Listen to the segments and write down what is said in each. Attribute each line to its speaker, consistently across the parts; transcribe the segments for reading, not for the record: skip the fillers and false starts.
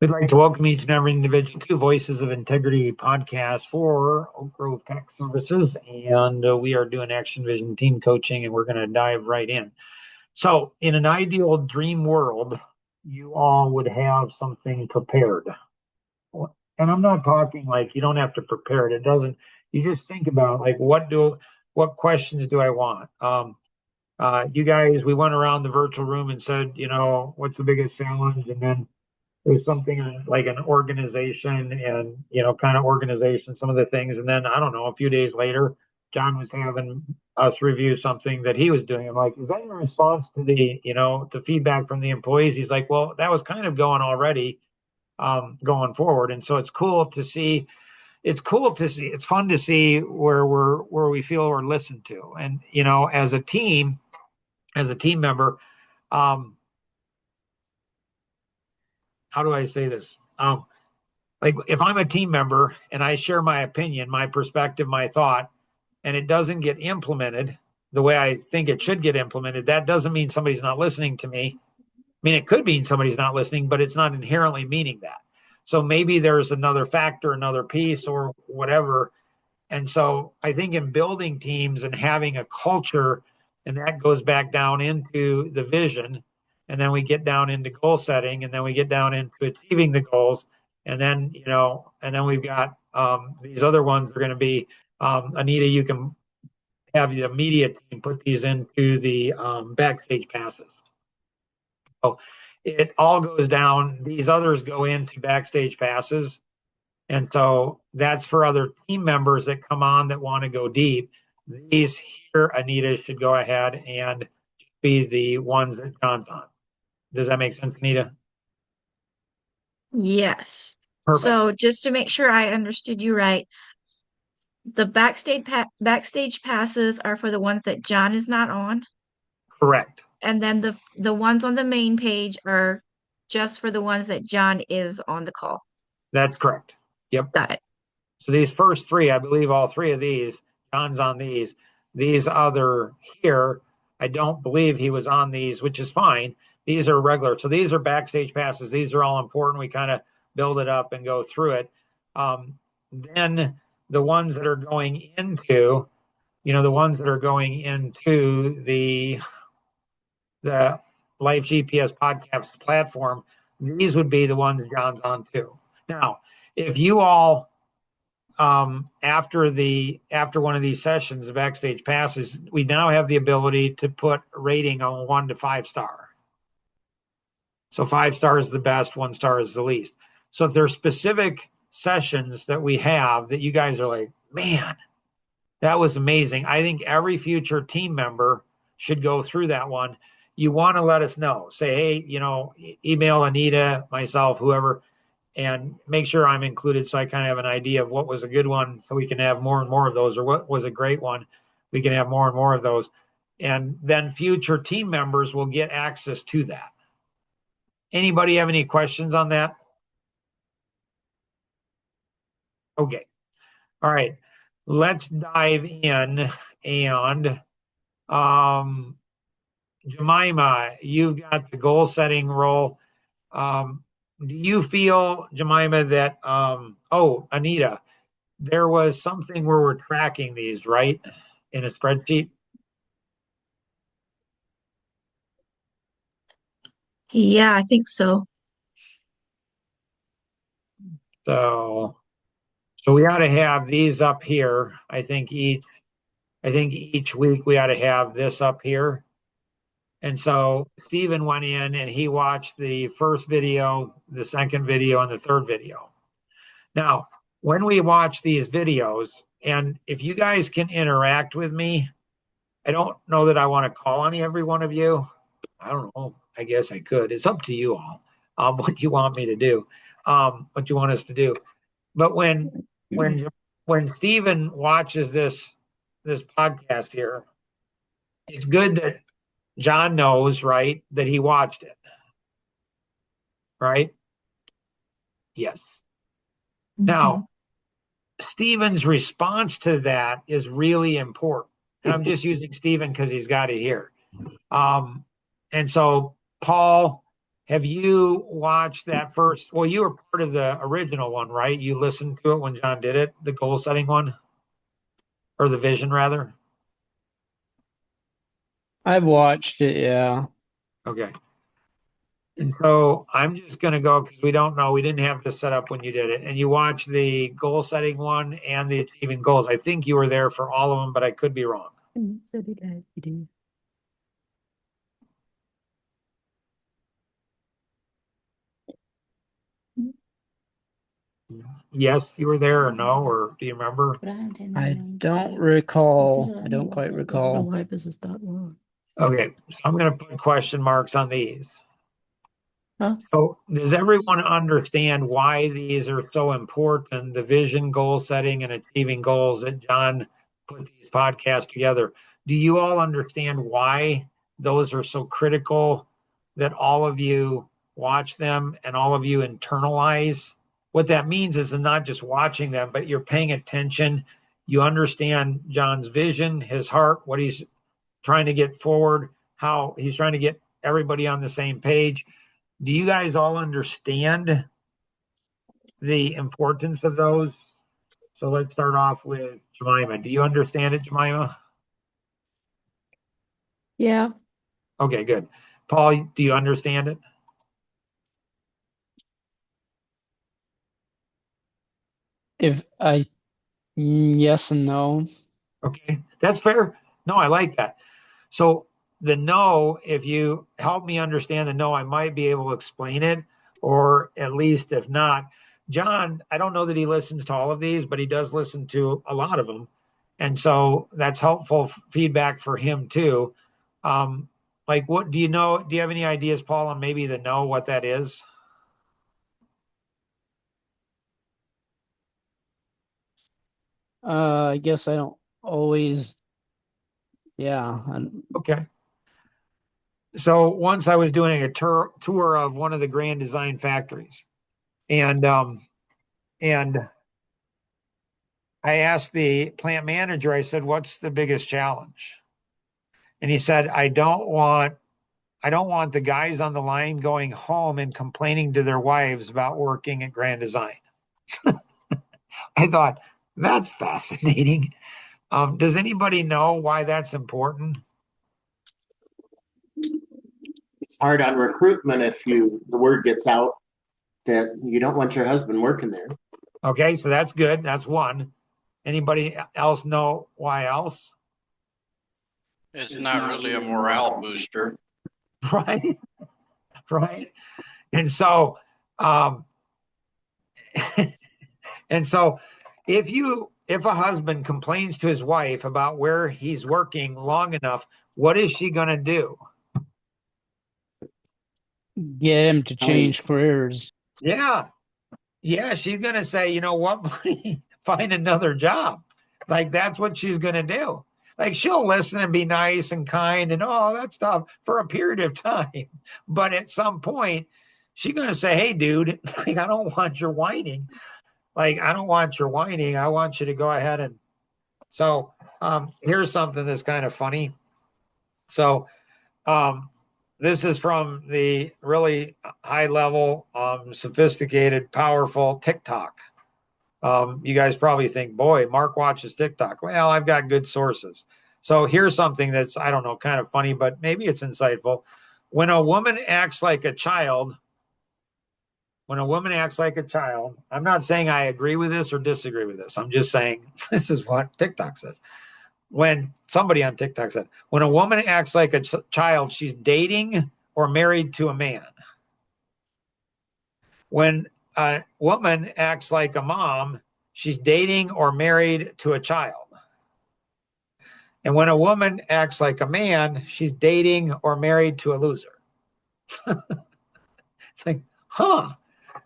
Speaker 1: We'd like to welcome each and every individual to Voices of Integrity podcast for Oak Grove Tech Services. And we are doing Action Vision team coaching, and we're going to dive right in. So, in an ideal dream world, you all would have something prepared. And I'm not talking like you don't have to prepare it. It doesn't, you just think about like, what questions do I want? You guys, we went around the virtual room and said, what's the biggest challenge? And then it was something like an organization and, kind of organization, some of the things. And then I don't know, a few days later, John was having us review something that he was doing. I'm like, is that in response to the feedback from the employees? He's like, well, that was kind of going already, going forward. And so it's cool to see. It's cool to see. It's fun to see where we feel we're listened to. And, as a team member, um, how do I say this? Like if I'm a team member and I share my opinion, my perspective, my thought, and it doesn't get implemented the way I think it should get implemented, that doesn't mean somebody's not listening to me. I mean, it could mean somebody's not listening, but it's not inherently meaning that. So maybe there's another factor, another piece, or whatever. And so I think in building teams and having a culture, and that goes back down into the vision, and then we get down into goal setting, and then we get down into achieving the goals, and then we've got these other ones are going to be Anita. You can have the immediate team put these into the backstage passes. So it all goes down. These others go into backstage passes, and so that's for other team members that come on that want to go deep. These here, Anita, should go ahead and be the ones that John's on. Does that make sense, Anita?
Speaker 2: Yes.
Speaker 1: Perfect.
Speaker 2: So just to make sure I understood you right, the backstage passes are for the ones that John is not on,
Speaker 1: Correct.
Speaker 2: and then the ones on the main page are just for the ones that John is on the call.
Speaker 1: That's correct. Yep.
Speaker 2: Got it.
Speaker 1: So these first three, I believe all three of these, John's on these. These other here, I don't believe he was on these, which is fine. These are regular. So these are backstage passes. These are all important. We kind of build it up and go through it. Then the ones that are going into, the ones that are going into the Life GPS podcast platform, these would be the ones John's on too. Now, if you all after one of these sessions, the backstage passes, we now have the ability to put a rating on 1 to 5 star. So 5 star is the best, 1 star is the least. So if there's specific sessions that we have that you guys are like, man, that was amazing. I think every future team member should go through that one. You want to let us know. Say, hey, email Anita, myself, whoever, and make sure I'm included so I kind of have an idea of what was a good one so we can have more and more of those, or what was a great one. We can have more and more of those. And then future team members will get access to that. Anybody have any questions on that? Okay. All right. Let's dive in. And Jemima, you've got the goal setting role. Do you feel, Jemima, that, Anita, there was something where we're tracking these, right? In a spreadsheet.
Speaker 2: Yeah, I think so.
Speaker 1: So, so we ought to have these up here. I think each week we ought to have this up here. And so Stephen went in and he watched the first video, the second video, and the third video. Now, when we watch these videos, and if you guys can interact with me, I don't know that I want to call on every one of you. I don't know. I guess I could. It's up to you all, what you want me to do, what you want us to do. But when when Stephen watches this podcast here, it's good that John knows, right, that he watched it, right? Yes.
Speaker 2: Mhm.
Speaker 1: Now, Stephen's response to that is really important. And I'm just using Stephen because he's got it here. And so Paul have you watched that first? Well, you were part of the original one, right? You listened to it when John did it, the goal setting one, or the vision rather.
Speaker 3: I've watched it, yeah.
Speaker 1: Okay. And so I'm just going to go because we don't know. We didn't have this set up when you did it. And you watched the goal setting one and the achieving goals. I think you were there for all of them, but I could be wrong.
Speaker 4: So did I. You do.
Speaker 1: Yes, you were there or no, or do you remember?
Speaker 3: I don't recall. I don't quite recall.
Speaker 4: Whybusiness.org.
Speaker 1: Okay. So I'm going to put question marks on these.
Speaker 4: Huh?
Speaker 1: So does everyone understand why these are so important? The vision, goal setting, and achieving goals that John put these podcasts together. Do you all understand why those are so critical that all of you watch them and all of you internalize? What that means is not just watching them, but you're paying attention. You understand John's vision, his heart, what he's trying to get forward, how he's trying to get everybody on the same page. Do you guys all understand the importance of those? So let's start off with Jemima. Do you understand it, Jemima?
Speaker 4: Yeah.
Speaker 1: Okay, good. Paul, do you understand it?
Speaker 3: Yes and no.
Speaker 1: Okay, that's fair. No, I like that. So the no, if you help me understand the no, I might be able to explain it, or at least if not, John, I don't know that he listens to all of these, but he does listen to a lot of them. And so that's helpful feedback for him too. Like what do you know? Do you have any ideas, Paul, on maybe the no, what that is?
Speaker 3: I guess I don't always. Yeah.
Speaker 1: Okay. So once I was doing a tour of one of the Grand Design factories, and I asked the plant manager, I said, "What's the biggest challenge?" And he said, "I don't want the guys on the line going home and complaining to their wives about working at Grand Design." I thought that's fascinating. Does anybody know why that's important?
Speaker 5: It's hard on recruitment if the word gets out that you don't want your husband working there.
Speaker 1: Okay, so that's good. That's one. Anybody else know why else?
Speaker 6: It's not really a morale booster.
Speaker 1: Right. Right. And so, and so if a husband complains to his wife about where he's working long enough, what is she going to do?
Speaker 3: Get him to change careers.
Speaker 1: Yeah. Yeah. She's going to say, you know what, buddy, find another job. Like that's what she's going to do. Like she'll listen and be nice and kind and all that stuff for a period of time. But at some point, she's going to say, hey, dude, like, I don't want your whining. Like, I don't want your whining. I want you to go ahead and. So here's something that's kind of funny. So this is from the really high level, sophisticated, powerful TikTok. You guys probably think, boy, Mark watches TikTok. Well, I've got good sources. So here's something that's, I don't know, kind of funny, but maybe it's insightful. When a woman acts like a child, I'm not saying I agree with this or disagree with this. I'm just saying this is what TikTok says. When somebody on TikTok said, when a woman acts like a child, she's dating or married to a man. When a woman acts like a mom, she's dating or married to a child. And when a woman acts like a man, she's dating or married to a loser. It's like, huh,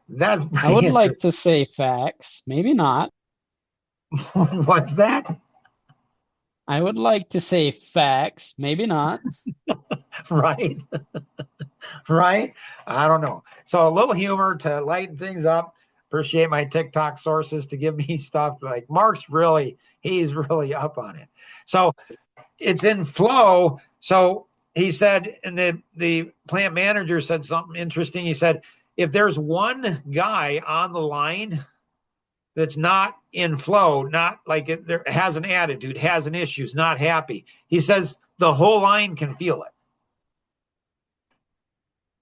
Speaker 1: that's
Speaker 3: I would like to say facts. Maybe not.
Speaker 1: What's that?
Speaker 3: I would like to say facts. Maybe not.
Speaker 1: Right. Right. I don't know. So a little humor to lighten things up. Appreciate my TikTok sources to give me stuff like he's really up on it. So it's in flow. So he said, and the plant manager said something interesting. He said, if there's one guy on the line that's not in flow, not like there has an attitude, has an issues, not happy, he says the whole line can feel it.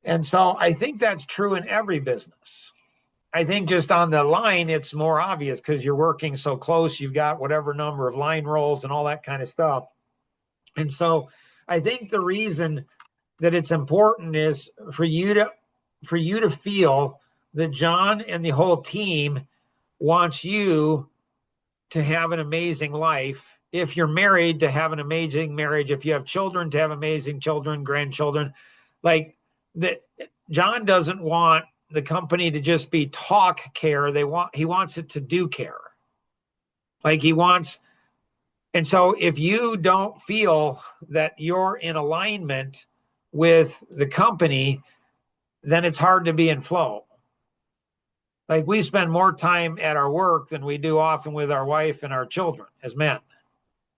Speaker 1: And so I think that's true in every business. I think just on the line, it's more obvious because you're working so close. You've got whatever number of line rolls and all that kind of stuff. And so I think the reason that it's important is for you to feel that John and the whole team wants you to have an amazing life. If you're married, to have an amazing marriage. If you have children, to have amazing children, grandchildren. Like that, John doesn't want the company to just be talk care. He wants it to do care. Like he wants. And so if you don't feel that you're in alignment with the company, then it's hard to be in flow. Like we spend more time at our work than we do often with our wife and our children as men.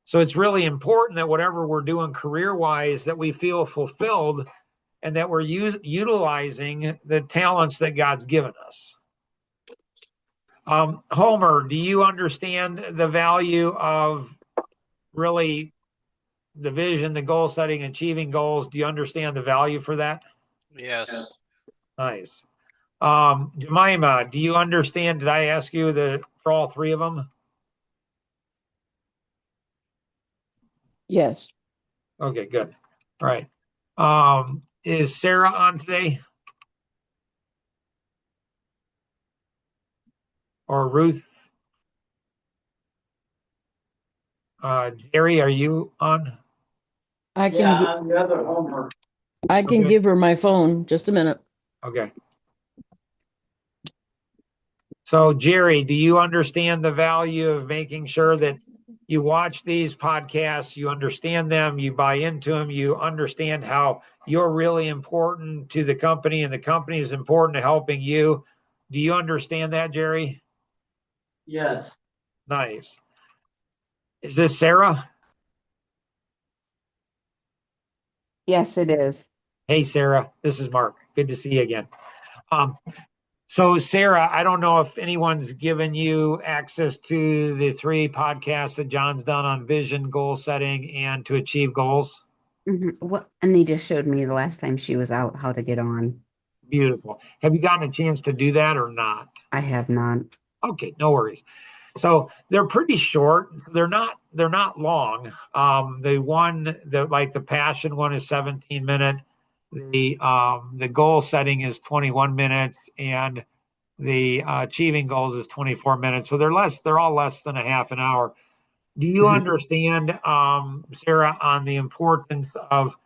Speaker 1: So it's really important that whatever we're doing career-wise, that we feel fulfilled and that we're utilizing the talents that God's given us. Homer, do you understand the value of really the vision, the goal setting, achieving goals? Do you understand the value for that?
Speaker 6: Yes.
Speaker 1: Nice. Jemima, do you understand? Did I ask you for all three of them?
Speaker 4: Yes.
Speaker 1: Okay, good. All right. Is Sarah on today? Or Ruth? Jerry, are you on?
Speaker 4: I can,
Speaker 7: I'm the other Homer.
Speaker 4: I can
Speaker 1: Okay.
Speaker 4: give her my phone. Just a minute.
Speaker 1: Okay. So, Jerry, do you understand the value of making sure that you watch these podcasts, you understand them, you buy into them, you understand how you're really important to the company and the company is important to helping you? Do you understand that, Jerry?
Speaker 7: Yes.
Speaker 1: Nice. Is this Sarah?
Speaker 8: Yes, it is.
Speaker 1: Hey, Sarah, this is Mark. Good to see you again. So, Sarah, I don't know if anyone's given you access to the 3 podcasts that John's done on vision, goal setting, and to achieve goals.
Speaker 8: What Anita showed me the last time she was out how to get on.
Speaker 1: Beautiful. Have you gotten a chance to do that or not?
Speaker 8: I have not.
Speaker 1: Okay, no worries. So they're pretty short. They're not long. The passion one is 17 minutes. The goal setting is 21 minutes, and the achieving goals is 24 minutes. So they're all less than a half an hour. Do you understand, Sarah, on the importance of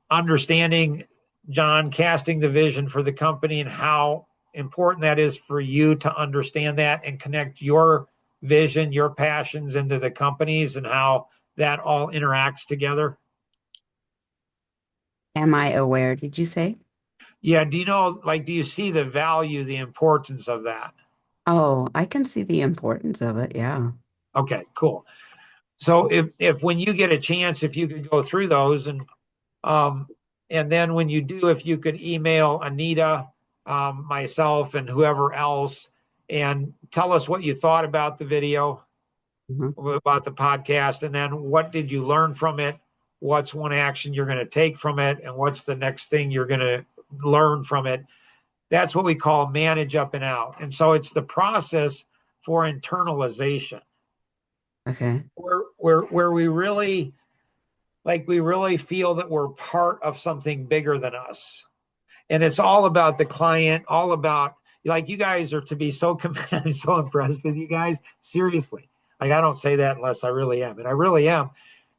Speaker 1: understanding John casting the vision for the company and how important that is for you to understand that and connect your vision, your passions into the companies and how that all interacts together?
Speaker 8: Am I aware? Did you say?
Speaker 1: Yeah. Do you see the value, the importance of that?
Speaker 8: Oh, I can see the importance of it. Yeah.
Speaker 1: Okay, cool. So if when you get a chance, if you could go through those and then when you do, if you could email Anita, myself and whoever else, and tell us what you thought about the video, about the podcast, and then what did you learn from it? What's one action you're going to take from it? And what's the next thing you're going to learn from it? That's what we call manage up and out. And so it's the process for internalization.
Speaker 8: Okay.
Speaker 1: Where we really feel that we're part of something bigger than us. And it's all about the client, all about, like, you guys are to be so I'm so impressed with you guys. Seriously. Like, I don't say that unless I really am. And I really am,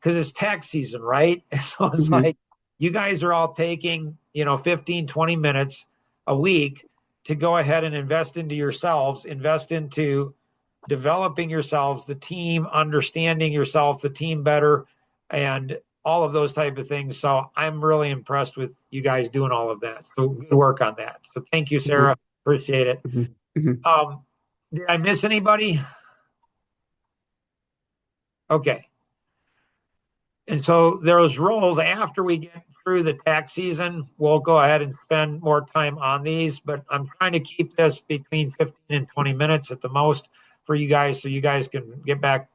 Speaker 1: because it's tax season, right? So it's like, you guys are all taking, 15, 20 minutes a week to go ahead and invest into yourselves, invest into developing yourselves, the team, understanding yourself, the team better, and all of those type of things. So I'm really impressed with you guys doing all of that. So good work on that. So thank you, Sarah. Appreciate it. Did I miss anybody? Okay. And so those rolls, after we get through the tax season, we'll go ahead and spend more time on these, but I'm trying to keep this between 15 and 20 minutes at the most for you guys, so you guys can get back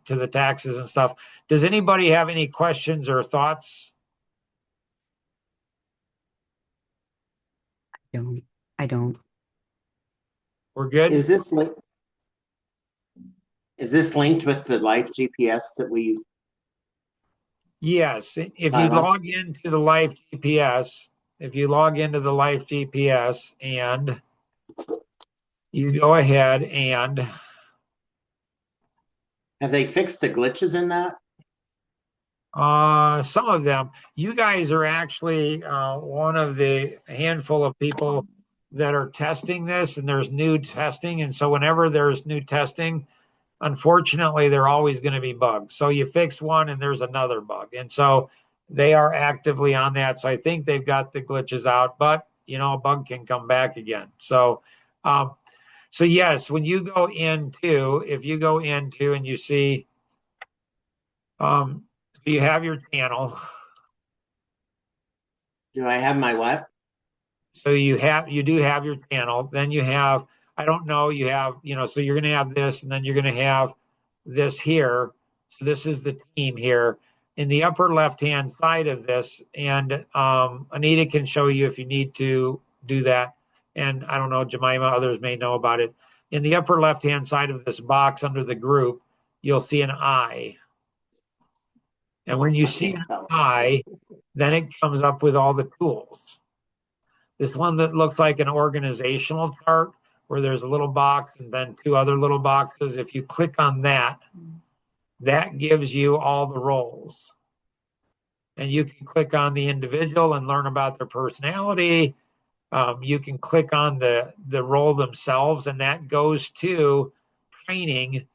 Speaker 1: to the taxes and stuff. Does anybody have any questions or thoughts?
Speaker 8: I don't.
Speaker 1: We're good?
Speaker 5: Is this linked with the Life GPS that we,
Speaker 1: Yes. If you
Speaker 5: Tyler?
Speaker 1: log into the Life GPS, and you go ahead and
Speaker 5: have they fixed the glitches in that?
Speaker 1: some of them, you guys are actually one of the handful of people that are testing this, and there's new testing. And so whenever there's new testing, unfortunately, there are always going to be bugs. So you fix one and there's another bug. And so they are actively on that. So I think they've got the glitches out, but you know, a bug can come back again. So, so yes, when you go into, if you go into and you see, you have your channel.
Speaker 5: Do I have my what?
Speaker 1: So you do have your channel. Then you have, I don't know, you have, you know, so you're going to have this, and then you're going to have this here. So this is the team here in the upper left-hand side of this. And Anita can show you if you need to do that. And I don't know, Jemima, others may know about it. In the upper left-hand side of this box under the group, you'll see an eye. And when you see an eye, then it comes up with all the tools. This one that looks like an organizational chart where there's a little box and then two other little boxes. If you click on that, that gives you all the roles. And you can click on the individual and learn about their personality. You can click on the role themselves, and that goes to training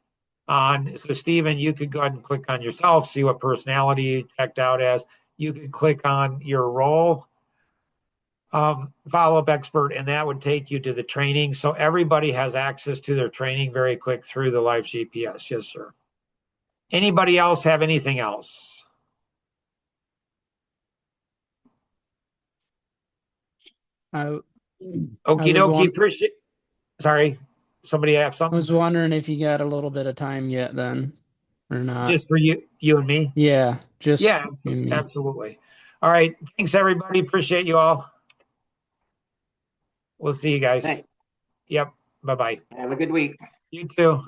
Speaker 1: on. So Stephen, you could go ahead and click on yourself, see what personality you checked out as. You could click on your role, follow-up expert, and that would take you to the training. So everybody has access to their training very quick through the Life GPS. Yes, sir. Anybody else have anything else?
Speaker 3: I
Speaker 1: Okie
Speaker 3: was
Speaker 1: dokie.
Speaker 3: won-
Speaker 1: Appreciate. Sorry, somebody have
Speaker 3: I
Speaker 1: something
Speaker 3: was wondering if you got a little bit of time yet then, or not.
Speaker 1: just for you and me?
Speaker 3: Yeah, just
Speaker 1: Yeah,
Speaker 3: you and me.
Speaker 1: absolutely. All right. Thanks, everybody. Appreciate you all. We'll see you guys.
Speaker 5: Hey,
Speaker 1: Yep. Bye-bye.
Speaker 5: have a good week.
Speaker 1: You too.